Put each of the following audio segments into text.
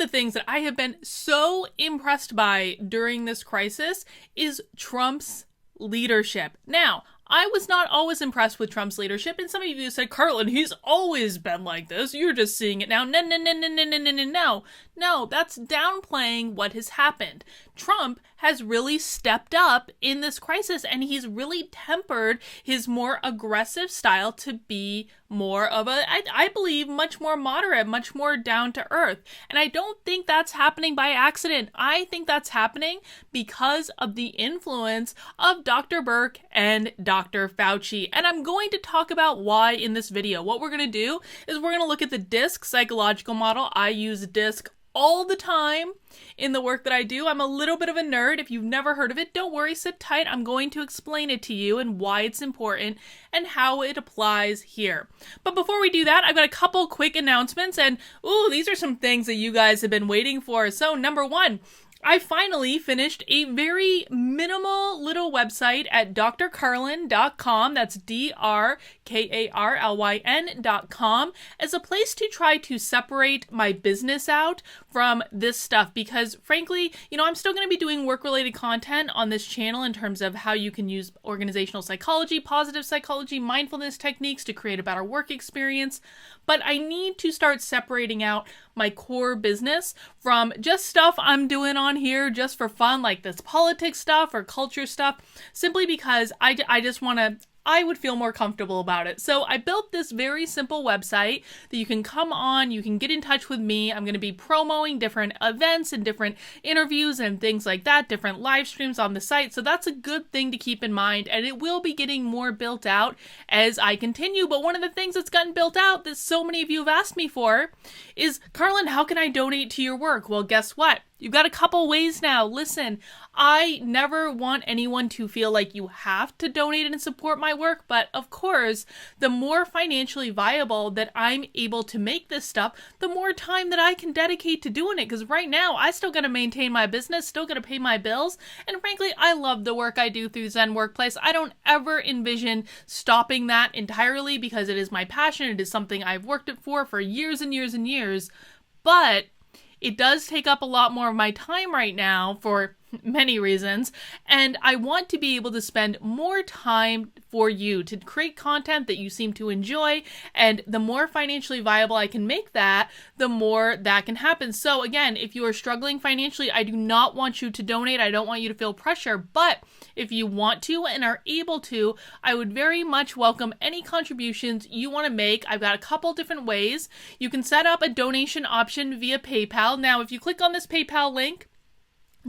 the things that I have been so impressed by during this crisis is Trump's leadership. Now, I was not always impressed with Trump's leadership, and some of you said, Carlin, he's always been like this. You're just seeing it now. No, that's downplaying what has happened. Trump has really stepped up in this crisis, and he's really tempered his more aggressive style to be more of I believe, much more moderate, much more down to earth. And I don't think that's happening by accident. I think that's happening because of the influence of Dr. Birx and Dr. Fauci. And I'm going to talk about why in this video. What we're going to do is we're going to look at the DISC psychological model. I use DISC all the time in the work that I do. I'm a little bit of a nerd. If you've never heard of it, don't worry, sit tight. I'm going to explain it to you and why it's important and how it applies here. But before we do that, I've got a couple quick announcements, and these are some things that you guys have been waiting for. So number one, I finally finished a very minimal little website at drcarlin.com. That's drkarlyn.com, as a place to try to separate my business out from this stuff, because frankly, I'm still going to be doing work-related content on this channel in terms of how you can use organizational psychology, positive psychology, mindfulness techniques to create a better work experience. But I need to start separating out my core business from just stuff I'm doing on here just for fun, like this politics stuff or culture stuff, simply because I just want to, I would feel more comfortable about it. So I built this very simple website that you can come on, you can get in touch with me. I'm going to be promoting different events and different interviews and things like that, different live streams on the site. So that's a good thing to keep in mind, and it will be getting more built out as I continue. But one of the things that's gotten built out that so many of you have asked me for is, Carlin, how can I donate to your work? Well, guess what? You've got a couple ways now. Listen, I never want anyone to feel like you have to donate and support my work, but of course, the more financially viable that I'm able to make this stuff, the more time that I can dedicate to doing it, because right now, I still got to maintain my business, still got to pay my bills, and frankly, I love the work I do through Zen Workplace. I don't ever envision stopping that entirely, because it is my passion, it is something I've worked it for years and years and years, but it does take up a lot more of my time right now for many reasons, and I want to be able to spend more time for you to create content that you seem to enjoy, and the more financially viable I can make that, the more that can happen. So again, if you are struggling financially, I do not want you to donate. I don't want you to feel pressure, but if you want to and are able to, I would very much welcome any contributions you want to make. I've got a couple different ways. You can set up a donation option via PayPal. Now, if you click on this PayPal link,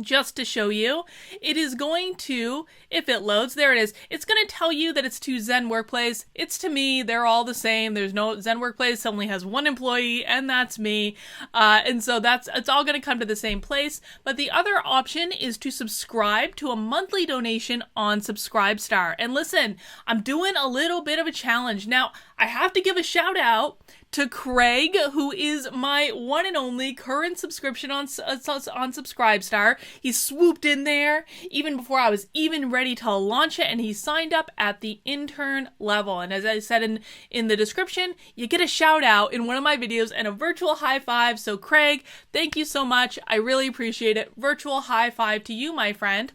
just to show you, it is going to, if it loads, there it is. It's going to tell you that it's to Zen Workplace. It's to me. They're all the same. There's no Zen Workplace only has one employee, and that's me. And so it's all going to come to the same place. But the other option is to subscribe to a monthly donation on Subscribestar. And listen, I'm doing a little bit of a challenge. Now, I have to give a shout out to Craig, who is my one and only current subscription on Subscribestar. He swooped in there even before I was even ready to launch it, and he signed up at the intern level. And as I said in the description, you get a shout out in one of my videos and a virtual high five. So Craig, thank you so much. I really appreciate it. Virtual high five to you, my friend.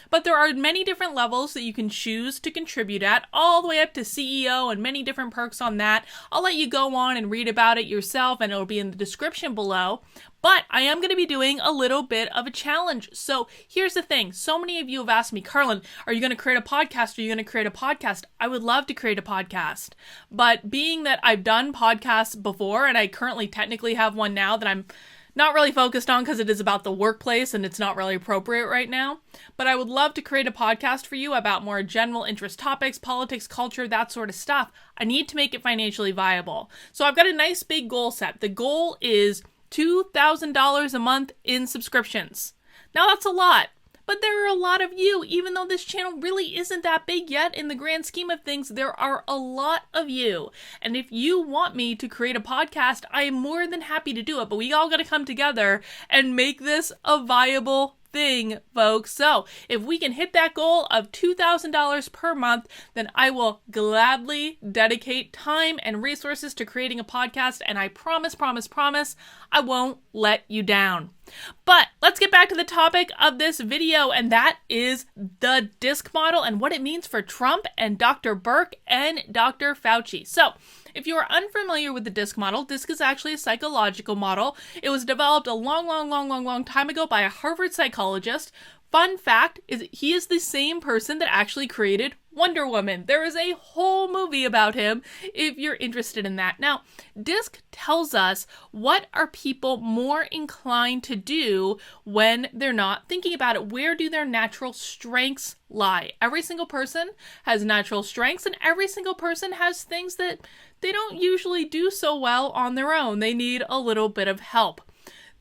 But there are many different levels that you can choose to contribute at, all the way up to CEO and many different perks on that. I'll let you go on and read about it yourself, and it'll be in the description below. But I am going to be doing a little bit of a challenge. So here's the thing. So many of you have asked me, Carlin, are you going to create a podcast? Are you going to create a podcast? I would love to create a podcast. But being that I've done podcasts before, and I currently technically have one now that I'm not really focused on because it is about the workplace and it's not really appropriate right now. But I would love to create a podcast for you about more general interest topics, politics, culture, that sort of stuff. I need to make it financially viable. So I've got a nice big goal set. The goal is $2,000 a month in subscriptions. Now that's a lot. But there are a lot of you, even though this channel really isn't that big yet in the grand scheme of things, there are a lot of you. And if you want me to create a podcast, I am more than happy to do it. But we all got to come together and make this a viable thing, folks. So if we can hit that goal of $2,000 per month, then I will gladly dedicate time and resources to creating a podcast, and I promise, I won't let you down. But let's get back to the topic of this video, and that is the DISC model and what it means for Trump and Dr. Birx and Dr. Fauci. So, if you are unfamiliar with the DISC model, DISC is actually a psychological model. It was developed a long time ago by a Harvard psychologist. Fun fact is he is the same person that actually created Wonder Woman. There is a whole movie about him if you're interested in that. Now, DISC tells us what are people more inclined to do when they're not thinking about it. Where do their natural strengths lie? Every single person has natural strengths, and every single person has things that they don't usually do so well on their own. They need a little bit of help.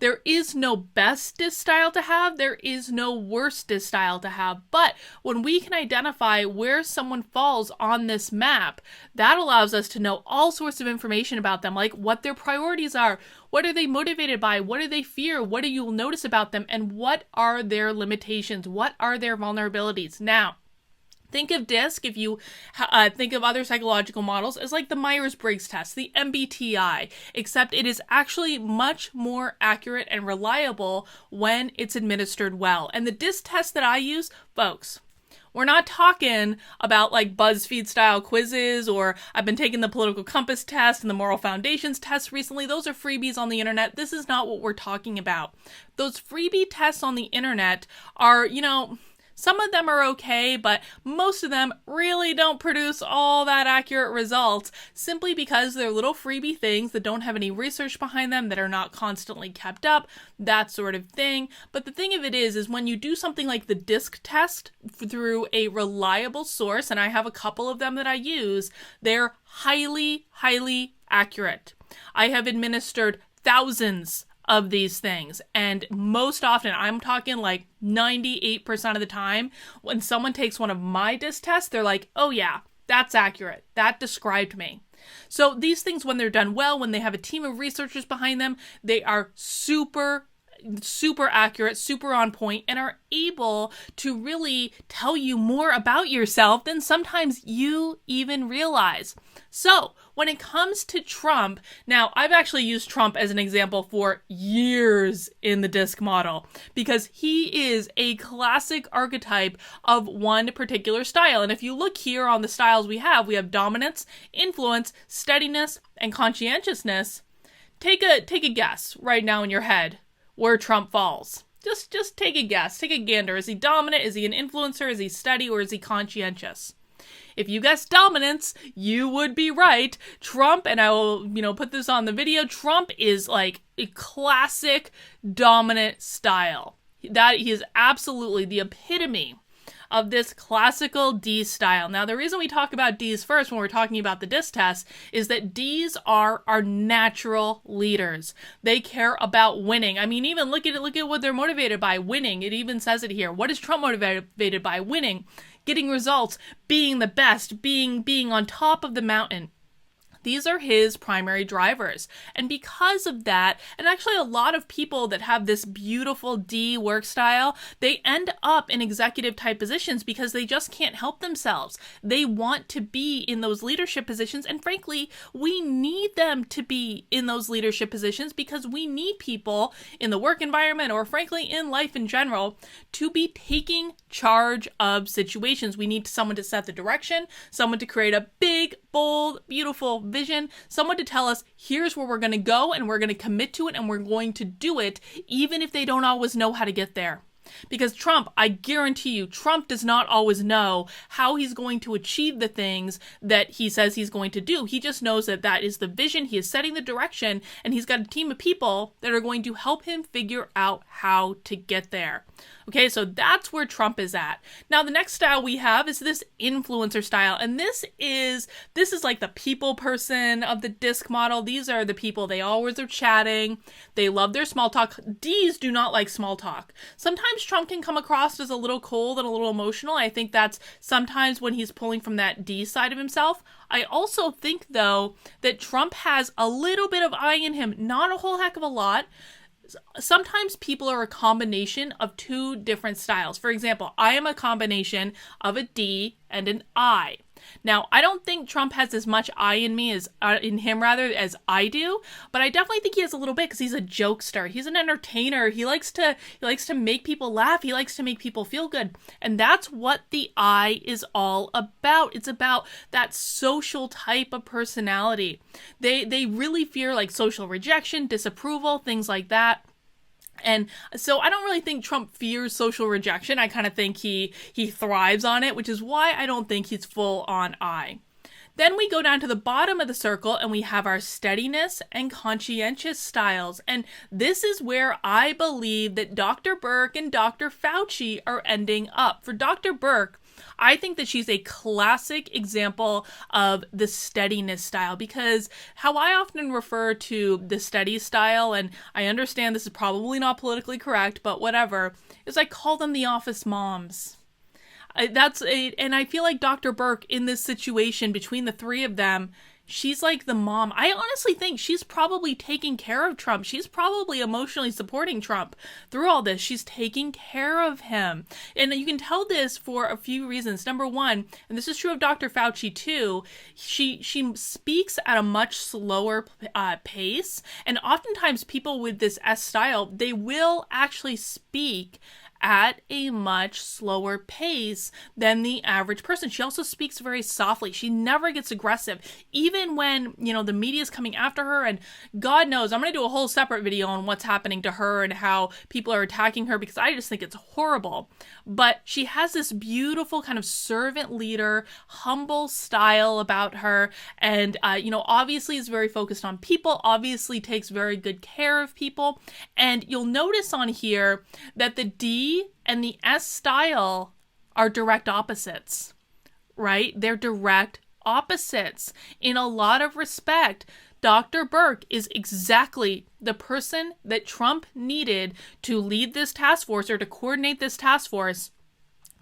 There is no best DISC style to have. There is no worst DISC style to have. But when we can identify where someone falls on this map, that allows us to know all sorts of information about them, like what their priorities are, what are they motivated by, what do they fear, what do you notice about them, and what are their limitations, what are their vulnerabilities. Now, think of DISC, if you think of other psychological models, as like the Myers-Briggs test, the MBTI, except it is actually much more accurate and reliable when it's administered well. And the DISC test that I use, folks, we're not talking about like BuzzFeed style quizzes, or I've been taking the political compass test and the moral foundations test recently. Those are freebies on the internet. This is not what we're talking about. Those freebie tests on the internet are, some of them are okay, but most of them really don't produce all that accurate results simply because they're little freebie things that don't have any research behind them, that are not constantly kept up, that sort of thing. But the thing of it is when you do something like the DISC test through a reliable source, and I have a couple of them that I use, they're highly accurate. I have administered thousands of these things, and most often, I'm talking like 98% of the time, when someone takes one of my DISC tests, they're like, oh yeah, that's accurate, that described me. So these things, when they're done well, when they have a team of researchers behind them, they are super accurate, super on point, and are able to really tell you more about yourself than sometimes you even realize. So when it comes to Trump, now I've actually used Trump as an example for years in the DISC model because he is a classic archetype of one particular style. And if you look here on the styles we have dominance, influence, steadiness, and conscientiousness. Take a guess right now in your head where Trump falls. Just take a guess, take a gander. Is he dominant? Is he an influencer? Is he steady? Or is he conscientious? If you guess dominance, you would be right. Trump, and I will, put this on the video, Trump is like a classic dominant style. That he is absolutely the epitome of this classical D style. Now, the reason we talk about Ds first when we're talking about the DISC test is that Ds are our natural leaders. They care about winning. I mean, even look at what they're motivated by, winning. It even says it here. What is Trump motivated by? Winning, getting results, being the best, being on top of the mountain. These are his primary drivers. And because of that, and actually a lot of people that have this beautiful D work style, they end up in executive type positions because they just can't help themselves. They want to be in those leadership positions. And frankly, we need them to be in those leadership positions because we need people in the work environment, or frankly in life in general, to be taking charge of situations. We need someone to set the direction, someone to create a big, bold, beautiful vision, someone to tell us here's where we're going to go, and we're going to commit to it, and we're going to do it even if they don't always know how to get there. Because Trump, I guarantee you, Trump does not always know how he's going to achieve the things that he says he's going to do. He just knows that that is the vision, he is setting the direction, and he's got a team of people that are going to help him figure out how to get there. Okay, so that's where Trump is at. Now, the next style we have is this influencer style, and this is like the people person of the DISC model. These are the people, they always are chatting, they love their small talk. Ds do not like small talk. Sometimes Trump can come across as a little cold and a little emotional. I think that's sometimes when he's pulling from that D side of himself. I also think, though, that Trump has a little bit of I in him, not a whole heck of a lot. sometimes people are a combination of two different styles. For example, I am a combination of a D and an I. Now, I don't think Trump has as much I in me as as I do, but I definitely think he has a little bit because he's a jokester. He's an entertainer. He likes to make people laugh. He likes to make people feel good. And that's what the I is all about. It's about that social type of personality. They really fear like social rejection, disapproval, things like that. And so I don't really think Trump fears social rejection. I kind of think he thrives on it, which is why I don't think he's full on I. Then we go down to the bottom of the circle and we have our steadiness and conscientious styles. And this is where I believe that Dr. Birx and Dr. Fauci are ending up. For Dr. Birx, I think that she's a classic example of the steadiness style, because how I often refer to the steady style, and I understand this is probably not politically correct, but whatever, is I call them the office moms. And I feel like Dr. Birx in this situation between the three of them, she's like the mom. I honestly think she's probably taking care of Trump. She's probably emotionally supporting Trump through all this. She's taking care of him. And you can tell this for a few reasons. Number one, and this is true of Dr. Fauci too, she speaks at a much slower pace. And oftentimes people with this S style, they will actually speak at a much slower pace than the average person. She also speaks very softly. She never gets aggressive, even when, the media is coming after her. And God knows, I'm going to do a whole separate video on what's happening to her and how people are attacking her, because I just think it's horrible. But she has this beautiful kind of servant leader, humble style about her. And, obviously is very focused on people, obviously takes very good care of people. And you'll notice on here that the D and the S style are direct opposites, right? They're direct opposites in a lot of respect. Dr. Birx is exactly the person that Trump needed to lead this task force or to coordinate this task force,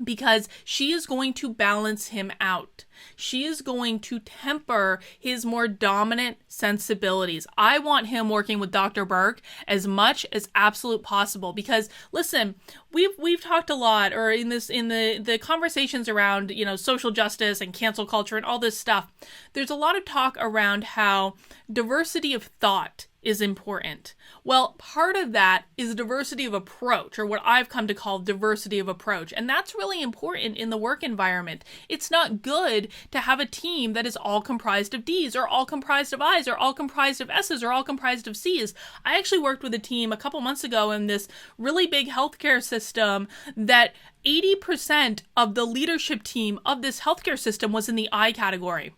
because she is going to balance him out. She is going to temper his more dominant sensibilities. I want him working with Dr. Birx as much as absolute possible, because listen, we've talked a lot, or in the conversations around, social justice and cancel culture and all this stuff. There's a lot of talk around how diversity of thought is important. Well, part of that is diversity of approach, or what I've come to call diversity of approach. And that's really important in the work environment. It's not good to have a team that is all comprised of Ds, or all comprised of Is, or all comprised of S's, or all comprised of C's. I actually worked with a team a couple months ago in this really big healthcare system that 80% of the leadership team of this healthcare system was in the I category.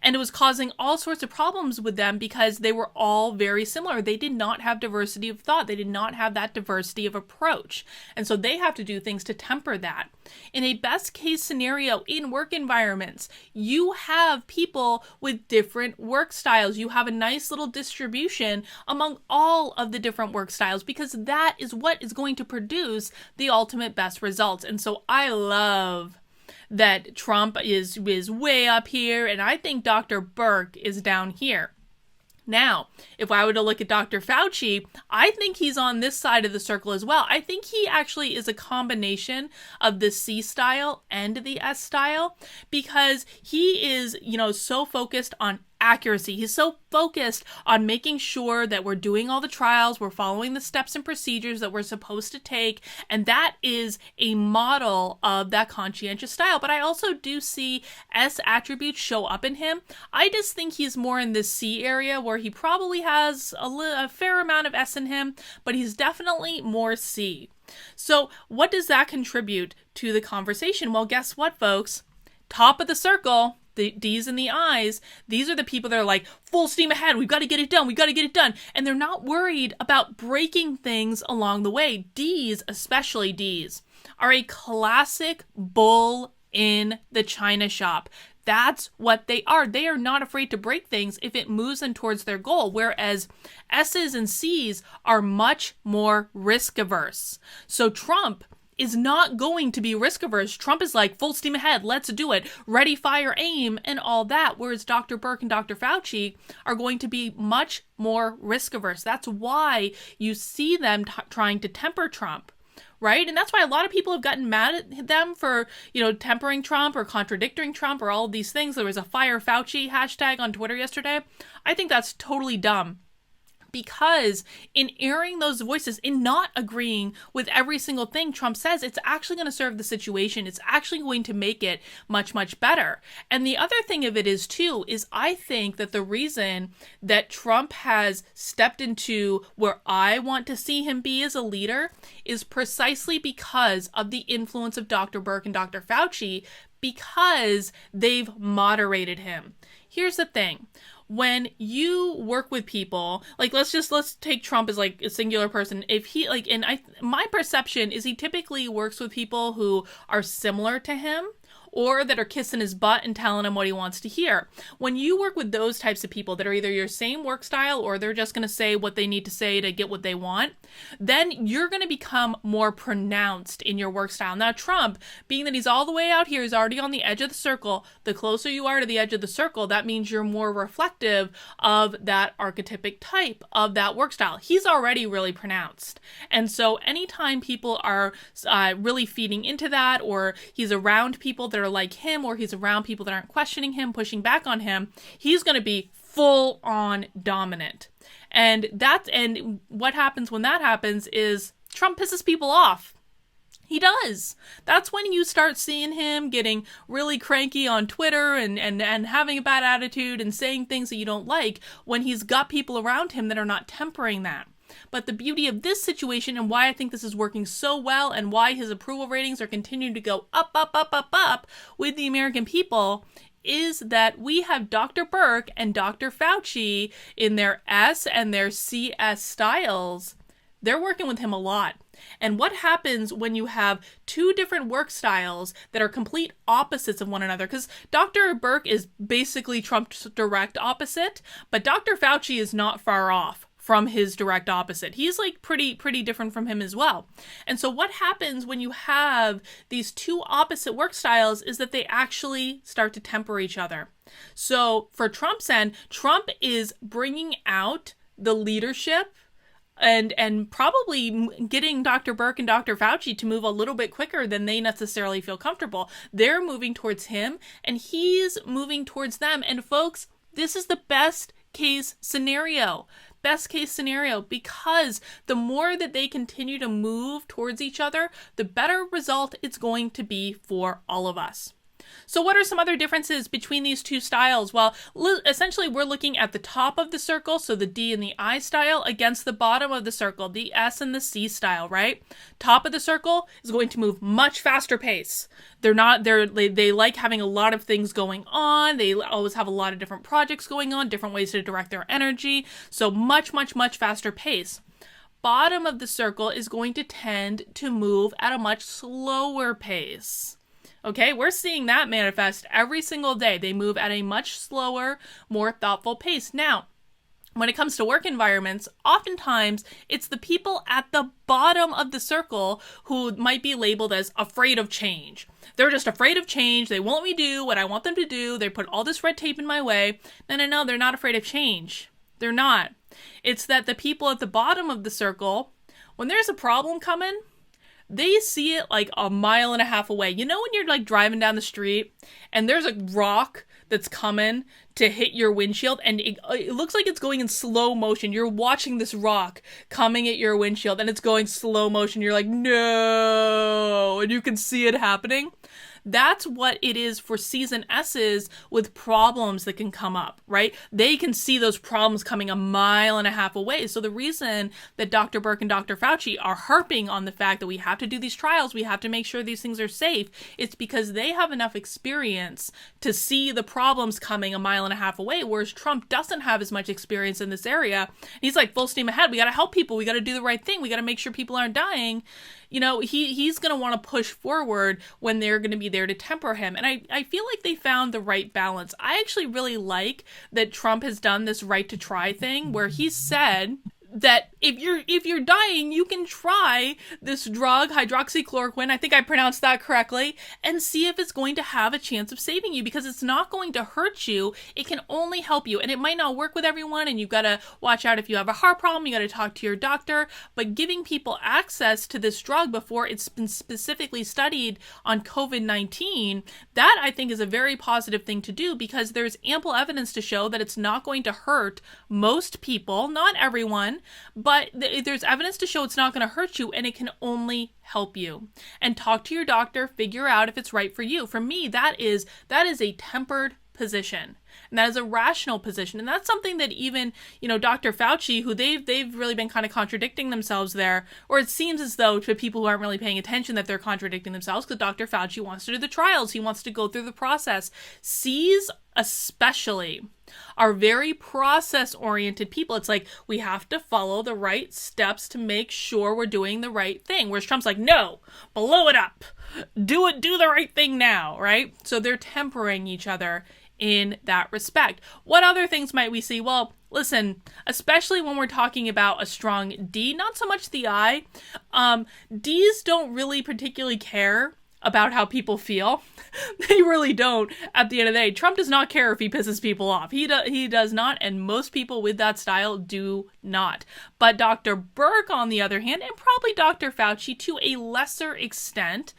And it was causing all sorts of problems with them because they were all very similar. They did not have diversity of thought. They did not have that diversity of approach. And so they have to do things to temper that. In a best case scenario in work environments, you have people with different work styles. You have a nice little distribution among all of the different work styles, because that is what is going to produce the ultimate best results. And so I love that Trump is way up here, and I think Dr. Birx is down here. Now, if I were to look at Dr. Fauci, I think he's on this side of the circle as well. I think he actually is a combination of the C style and the S style, because he is, so focused on accuracy. He's so focused on making sure that we're doing all the trials, we're following the steps and procedures that we're supposed to take, and that is a model of that conscientious style. But I also do see S attributes show up in him. I just think he's more in this C area, where he probably has a fair amount of S in him, but he's definitely more C. So what does that contribute to the conversation? Well, guess what, folks? Top of the circle, the D's and the I's, these are the people that are like, full steam ahead, we've got to get it done, And they're not worried about breaking things along the way. D's, especially D's, are a classic bull in the china shop. That's what they are. They are not afraid to break things if it moves them towards their goal, whereas S's and C's are much more risk averse. So Trump is not going to be risk averse. Trump is like, full steam ahead, let's do it, ready, fire, aim, and all that. Whereas Dr. Birx and Dr. Fauci are going to be much more risk averse. That's why you see them trying to temper Trump. Right? And that's why a lot of people have gotten mad at them for, tempering Trump or contradicting Trump or all of these things. There was a Fire Fauci hashtag on Twitter yesterday. I think that's totally dumb. Because in airing those voices, in not agreeing with every single thing Trump says, it's actually going to serve the situation. It's actually going to make it much, much better. And the other thing of it is, too, is I think that the reason that Trump has stepped into where I want to see him be as a leader is precisely because of the influence of Dr. Birx and Dr. Fauci, because they've moderated him. Here's the thing. When you work with people, like let's take Trump as like a singular person. If he my perception is he typically works with people who are similar to him, or that are kissing his butt and telling him what he wants to hear. When you work with those types of people that are either your same work style or they're just going to say what they need to say to get what they want, then you're going to become more pronounced in your work style. Now, Trump, being that he's all the way out here, he's already on the edge of the circle. The closer you are to the edge of the circle, that means you're more reflective of that archetypic type of that work style. He's already really pronounced. And so anytime people are really feeding into that, or he's around people that are like him, or he's around people that aren't questioning him, pushing back on him, he's going to be full on dominant. And what happens when that happens is Trump pisses people off. He does. That's when you start seeing him getting really cranky on Twitter and having a bad attitude and saying things that you don't like, when he's got people around him that are not tempering that. But the beauty of this situation, and why I think this is working so well, and why his approval ratings are continuing to go up with the American people, is that we have Dr. Birx and Dr. Fauci in their S and their CS styles. They're working with him a lot. And what happens when you have two different work styles that are complete opposites of one another? Because Dr. Birx is basically Trump's direct opposite, but Dr. Fauci is not far off from his direct opposite. He's like pretty different from him as well. And so what happens when you have these two opposite work styles is that they actually start to temper each other. So for Trump's end, Trump is bringing out the leadership and probably getting Dr. Birx and Dr. Fauci to move a little bit quicker than they necessarily feel comfortable. They're moving towards him and he's moving towards them. And folks, this is the best case scenario, because the more that they continue to move towards each other, the better result it's going to be for all of us. So what are some other differences between these two styles? Well, essentially we're looking at the top of the circle, so the D and the I style, against the bottom of the circle, the S and the C style, right? Top of the circle is going to move much faster pace. They like having a lot of things going on. They always have a lot of different projects going on, different ways to direct their energy. So much faster pace. Bottom of the circle is going to tend to move at a much slower pace. Okay, we're seeing that manifest every single day. They move at a much slower, more thoughtful pace. Now, when it comes to work environments, oftentimes it's the people at the bottom of the circle who might be labeled as afraid of change. They're just afraid of change. They won't let me do what I want them to do. They put all this red tape in my way. No, they're not afraid of change. They're not. It's that the people at the bottom of the circle, when there's a problem coming, they see it like a mile and a half away. You know when you're like driving down the street and there's a rock that's coming to hit your windshield and it looks like it's going in slow motion. You're watching this rock coming at your windshield and it's going slow motion. You're like, no, and you can see it happening. That's what it is for C's and S's with problems that can come up, right? They can see those problems coming a mile and a half away. So the reason that Dr. Birx and Dr. Fauci are harping on the fact that we have to do these trials, we have to make sure these things are safe, it's because they have enough experience to see the problems coming a mile and a half away, whereas Trump doesn't have as much experience in this area. He's like, full steam ahead. We got to help people. We got to do the right thing. We got to make sure people aren't dying. You know, he's going to want to push forward when they're going to be there to temper him. And I feel like they found the right balance. I actually really like that Trump has done this right to try thing where he said that if you're dying, you can try this drug, hydroxychloroquine, I think I pronounced that correctly, and see if it's going to have a chance of saving you, because it's not going to hurt you. It can only help you, and it might not work with everyone, and you've got to watch out if you have a heart problem. You got to talk to your doctor, but giving people access to this drug before it's been specifically studied on COVID-19, that I think is a very positive thing to do, because there's ample evidence to show that it's not going to hurt most people, not everyone, but there's evidence to show it's not going to hurt you, and it can only help you. And talk to your doctor, figure out if it's right for you. For me, that is a tempered position, and that is a rational position, and that's something that even, Dr. Fauci, who they've really been kind of contradicting themselves there, or it seems as though to people who aren't really paying attention that they're contradicting themselves, because Dr. Fauci wants to do the trials, he wants to go through the process. C's especially are very process-oriented people. It's like, we have to follow the right steps to make sure we're doing the right thing. Whereas Trump's like, no, blow it up. Do the right thing now, right? So they're tempering each other in that respect. What other things might we see? Well, listen, especially when we're talking about a strong D, not so much the I. Ds don't really particularly care about how people feel. They really don't at the end of the day. Trump does not care if he pisses people off. He does not, and most people with that style do not. But Dr. Birx, on the other hand, and probably Dr. Fauci to a lesser extent,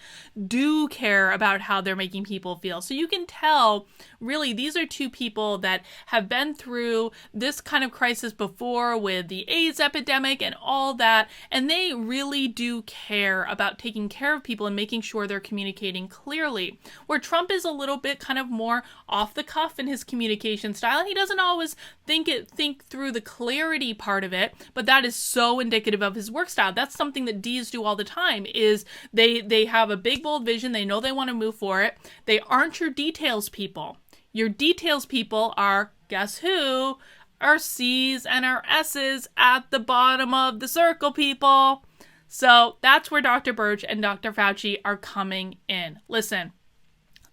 do care about how they're making people feel. So you can tell, really, these are two people that have been through this kind of crisis before with the AIDS epidemic and all that, and they really do care about taking care of people and making sure they're communicating clearly. Where Trump is a little bit kind of more off the cuff in his communication style, and he doesn't always think through the clarity part of it, but that is so indicative of his work style. That's something that Ds do all the time, is they have a big bold vision, they know they want to move for it. They aren't your details people. Your details people are, guess who? Our C's and our S's at the bottom of the circle, people. So that's where Dr. Birx and Dr. Fauci are coming in. Listen,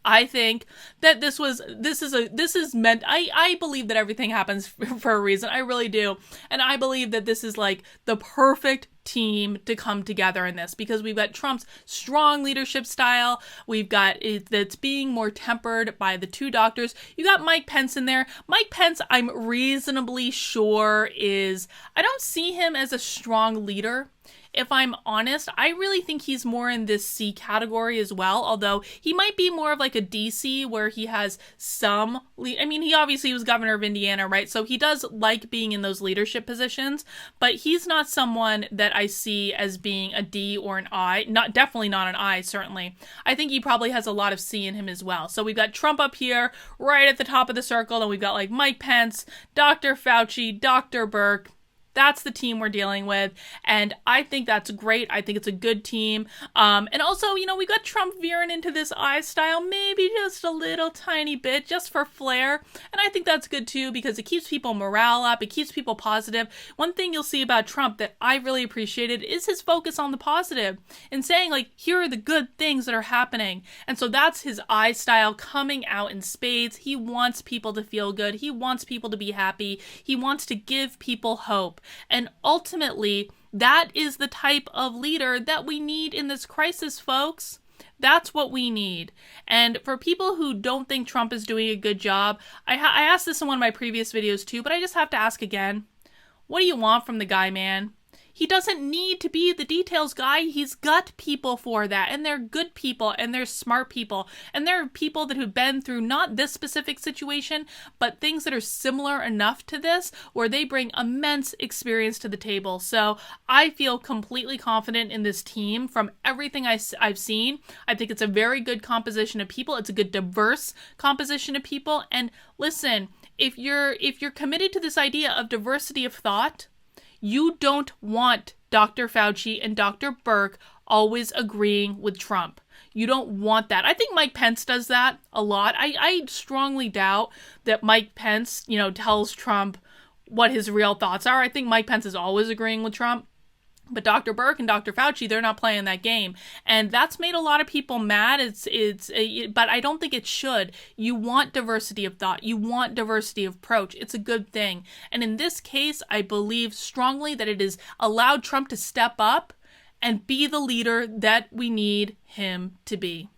I think that this is meant, I believe that everything happens for a reason. I really do. And I believe that this is like the perfect team to come together in this, because we've got Trump's strong leadership style. We've got it that's being more tempered by the two doctors. You got Mike Pence in there. Mike Pence, I'm reasonably sure I don't see him as a strong leader. If I'm honest, I really think he's more in this C category as well, although he might be more of like a DC where he has some, he obviously was governor of Indiana, right? So he does like being in those leadership positions, but he's not someone that I see as being a D or an I, definitely not an I, certainly. I think he probably has a lot of C in him as well. So we've got Trump up here, right at the top of the circle, and we've got like Mike Pence, Dr. Fauci, Dr. Birx. That's the team we're dealing with, and I think that's great. I think it's a good team. And also, we got Trump veering into this I style, maybe just a little tiny bit, just for flair. And I think that's good too, because it keeps people morale up, it keeps people positive. One thing you'll see about Trump that I really appreciated is his focus on the positive and saying, like, here are the good things that are happening. And so that's his I style coming out in spades. He wants people to feel good. He wants people to be happy. He wants to give people hope. And ultimately, that is the type of leader that we need in this crisis, folks. That's what we need. And for people who don't think Trump is doing a good job, I asked this in one of my previous videos too, but I just have to ask again. What do you want from the guy, man? He doesn't need to be the details guy. He's got people for that, and they're good people, and they're smart people, and they're people that have been through not this specific situation, but things that are similar enough to this, where they bring immense experience to the table. So I feel completely confident in this team from everything I've seen. I think it's a very good composition of people. It's a good diverse composition of people. And listen, if you're committed to this idea of diversity of thought, you don't want Dr. Fauci and Dr. Birx always agreeing with Trump. You don't want that. I think Mike Pence does that a lot. I strongly doubt that Mike Pence, tells Trump what his real thoughts are. I think Mike Pence is always agreeing with Trump. But Dr. Birx and Dr. Fauci, they're not playing that game. And that's made a lot of people mad. But I don't think it should. You want diversity of thought. You want diversity of approach. It's a good thing. And in this case, I believe strongly that it has allowed Trump to step up and be the leader that we need him to be.